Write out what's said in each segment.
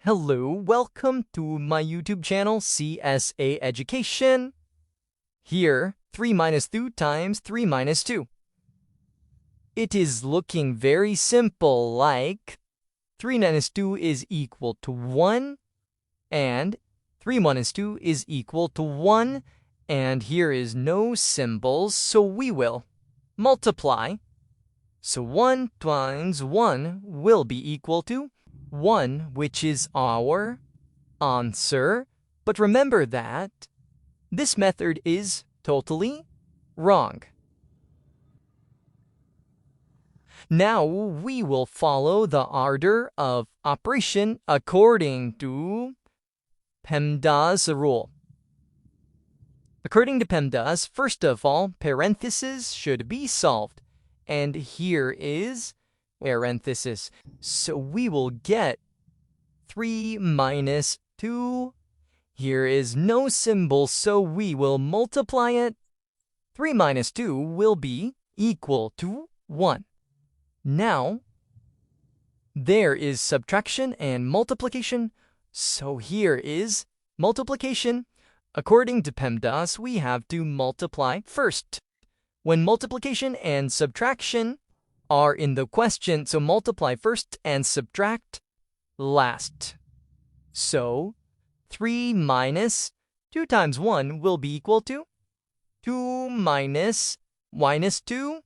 Hello, welcome to my YouTube channel, CSA Education. Here, 3 minus 2 times 3 minus 2. It is looking very simple, like 3 minus 2 is equal to 1, and 3 minus 2 is equal to 1, and here is no symbols, so we will multiply. So 1 times 1 will be equal to 1, which is our answer. But remember that this method is totally wrong. Now we will follow the order of operation according to PEMDAS rule. According to PEMDAS, first of all, parentheses should be solved. And here is parenthesis. So we will get 3 minus 2. Here is no symbol, so we will multiply it. 3 minus 2 will be equal to 1. Now, there is subtraction and multiplication. So here is multiplication. According to PEMDAS, we have to multiply first. When multiplication and subtraction are in the question, so multiply first and subtract last. So 3 minus 2 times 1 will be equal to 2 minus 2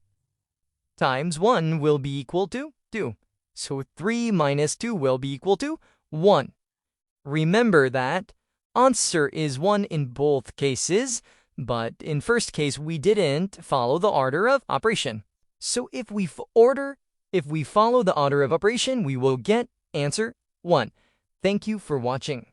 times 1 will be equal to 2. So 3 minus 2 will be equal to 1. Remember that answer is 1 in both cases, but in first case we didn't follow the order of operation. So if we follow the order of operation, we will get answer 1. Thank you for watching.